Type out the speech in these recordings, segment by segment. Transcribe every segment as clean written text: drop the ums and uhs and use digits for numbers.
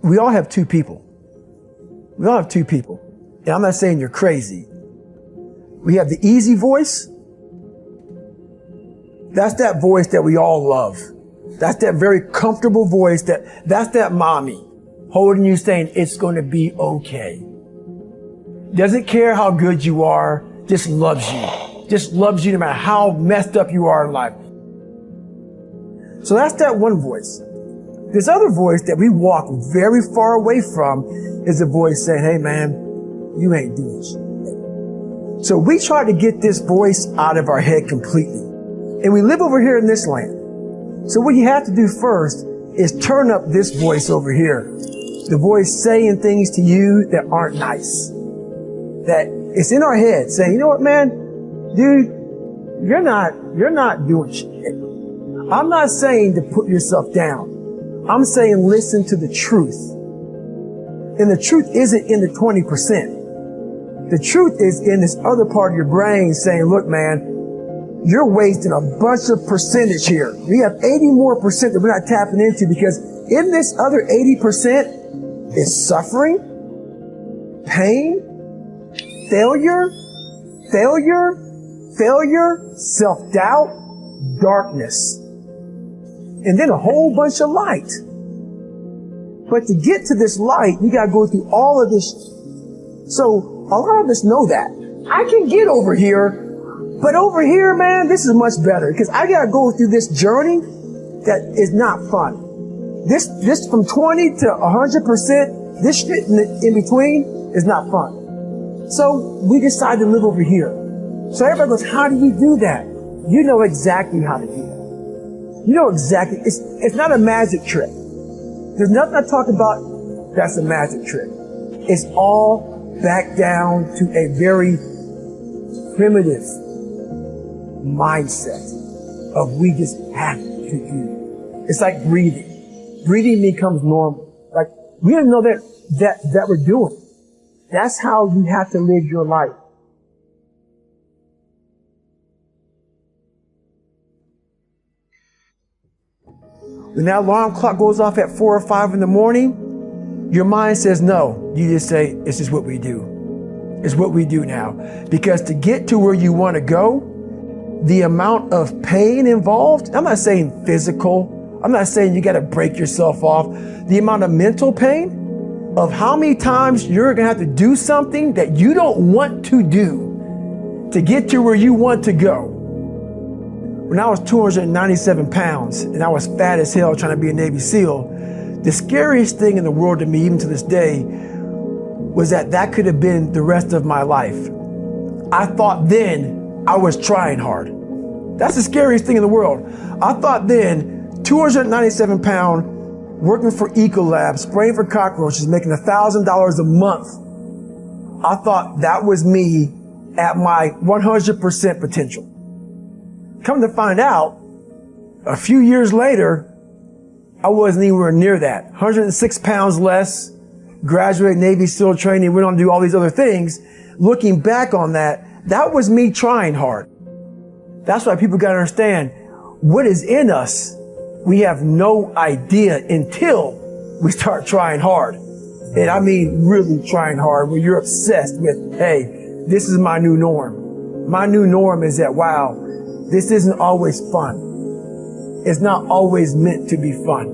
we all have two people. We all have two people. And I'm not saying you're crazy. We have the easy voice. That's that voice that we all love. That's that very comfortable voice that's that mommy holding you saying it's going to be okay. Doesn't care how good you are, just loves you. Just loves you no matter how messed up you are in life. So that's that one voice. This other voice that we walk very far away from is a voice saying, hey man, you ain't doing shit. So we try to get this voice out of our head completely. And we live over here in this land. So what you have to do first is turn up this voice over here. The voice saying things to you that aren't nice. That it's in our head saying, you know what, man, dude, you're not doing shit. I'm not saying to put yourself down. I'm saying listen to the truth. And the truth isn't in the 20%. The truth is in this other part of your brain saying, look, man, you're wasting a bunch of percentage here. We have 80 more percent that we're not tapping into because in this other 80% is suffering, pain, failure, self-doubt, darkness, and then a whole bunch of light. But to get to this light, you got to go through all of this. So a lot of us know that. I can get over here, but over here, man, this is much better because I got to go through this journey that is not fun. This from 20 to 100%, this shit in between is not fun. So we decide to live over here. So everybody goes, how do you do that? You know exactly how to do that. You know exactly. It's not a magic trick. There's nothing I talk about that's a magic trick. It's all back down to a very primitive mindset of we just have to do. It's like breathing. Breathing becomes normal. Like we didn't know that we're doing. That's how you have to live your life. When that alarm clock goes off at 4 or 5 in the morning, your mind says no. You just say, it's just what we do. It's what we do now. Because to get to where you want to go, the amount of pain involved, I'm not saying physical, I'm not saying you got to break yourself off. The amount of mental pain of how many times you're going to have to do something that you don't want to do to get to where you want to go. When I was 297 pounds and I was fat as hell trying to be a Navy SEAL, the scariest thing in the world to me, even to this day, was that could have been the rest of my life. I thought then I was trying hard. That's the scariest thing in the world. I thought then, 297 pound, working for Ecolab, spraying for cockroaches, making $1,000 a month. I thought that was me at my 100% potential. Come to find out, a few years later, I wasn't anywhere near that. 106 pounds less, graduated Navy SEAL training, went on to do all these other things. Looking back on that was me trying hard. That's why people got to understand what is in us. We have no idea until we start trying hard. And I mean really trying hard, where you're obsessed with, hey, this is my new norm. My new norm is that, wow, this isn't always fun. It's not always meant to be fun.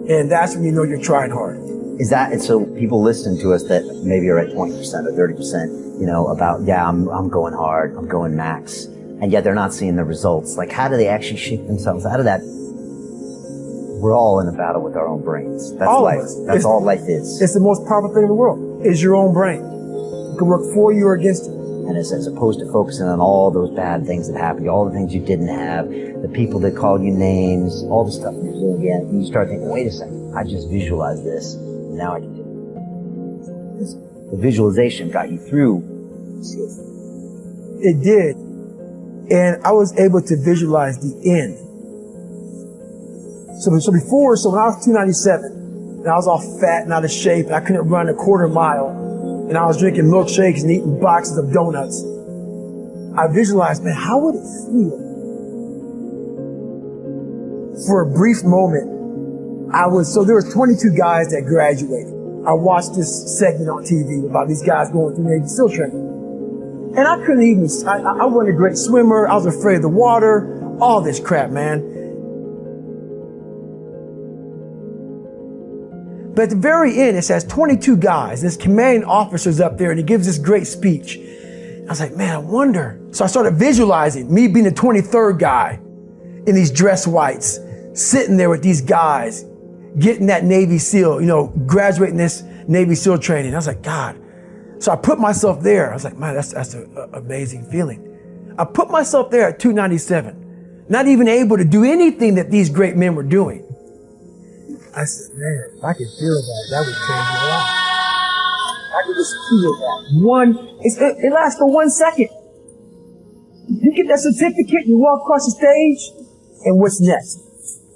And that's when you know you're trying hard. Is that, and so people listening to us that maybe are at 20% or 30%, about, yeah, I'm going hard, I'm going max, and yet they're not seeing the results. Like, how do they actually shake themselves out of that? We're all in a battle with our own brains. That's all life. That's all life is. It's the most powerful thing in the world, is your own brain. It can work for you or against you. And as opposed to focusing on all those bad things that happened, all the things you didn't have, the people that called you names, all the stuff you're doing again, you start thinking, wait a second, I just visualized this, and now I can do it. The visualization got you through. It did. And I was able to visualize the end. So when I was 297, and I was all fat and out of shape, and I couldn't run a quarter mile, and I was drinking milkshakes and eating boxes of donuts, I visualized, man, how would it feel for a brief moment So there was 22 guys that graduated. I watched this segment on TV about these guys going through Navy SEAL training. And I couldn't even, I wasn't a great swimmer. I was afraid of the water, all this crap, man. But at the very end, it says 22 guys. This commanding officer's up there and he gives this great speech. I was like, man, I wonder. So I started visualizing me being the 23rd guy in these dress whites, sitting there with these guys, getting that Navy SEAL, graduating this Navy SEAL training. I was like, God. So I put myself there. I was like, man, that's an amazing feeling. I put myself there at 297, not even able to do anything that these great men were doing. I said, man, if I could feel that would change my life. I could just feel that. It lasts for 1 second. You get that certificate, you walk across the stage, and what's next?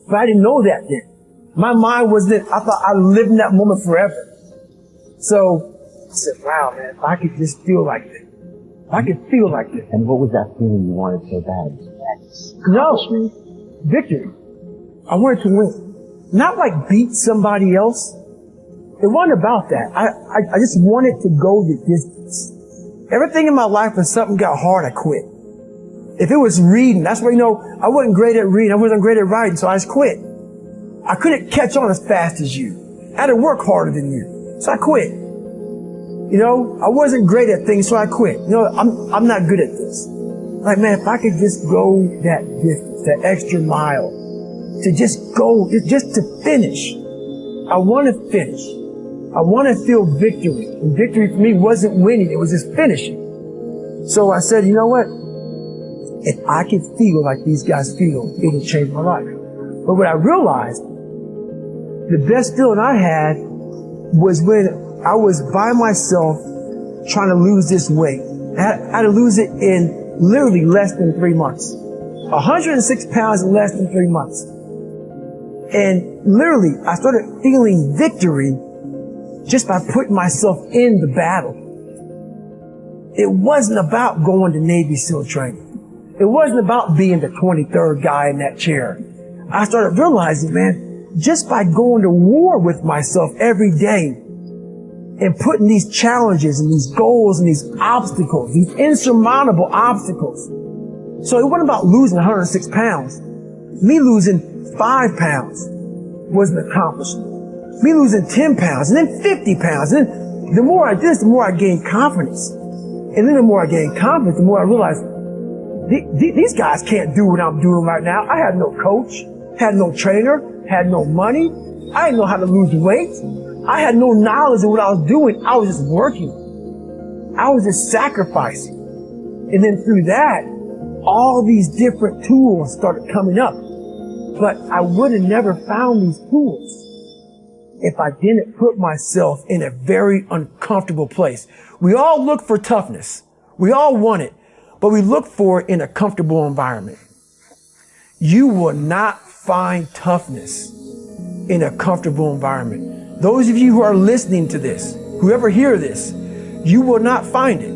But I didn't know that then. My mind wasn't, I thought I lived in that moment forever. So I said, wow, man, if I could just feel like this. If I could feel like this. And what was that feeling you wanted so bad? No, victory. I wanted to win. Not like beat somebody else. It wasn't about that. I just wanted to go the distance. Everything in my life, when something got hard, I quit. If it was reading, that's where, I wasn't great at reading. I wasn't great at writing, so I just quit. I couldn't catch on as fast as you. I had to work harder than you. So I quit. I wasn't great at things, so I quit. I'm not good at this. Like, man, if I could just go that distance, that extra mile, to just go, just to finish. I want to finish. I want to feel victory. And victory for me wasn't winning, it was just finishing. So I said, you know what? If I could feel like these guys feel, it would change my life. But what I realized, the best feeling I had was when I was by myself trying to lose this weight. I had to lose it in literally less than 3 months. 106 pounds in less than 3 months. And literally, I started feeling victory just by putting myself in the battle. It wasn't about going to Navy SEAL training. It wasn't about being the 23rd guy in that chair. I started realizing, man, just by going to war with myself every day and putting these challenges and these goals and these obstacles, these insurmountable obstacles. So it wasn't about losing 106 pounds. Me losing 5 pounds was an accomplishment. Me losing 10 pounds and then 50 pounds. And then the more I did this, the more I gained confidence. And then the more I gained confidence, the more I realized these guys can't do what I'm doing right now. I had no coach, had no trainer, had no money. I didn't know how to lose weight. I had no knowledge of what I was doing. I was just working. I was just sacrificing. And then through that, all these different tools started coming up. But I would have never found these tools if I didn't put myself in a very uncomfortable place. We all look for toughness. We all want it, but we look for it in a comfortable environment. You will not find toughness in a comfortable environment. Those of you who are listening to this, whoever hear this, you will not find it.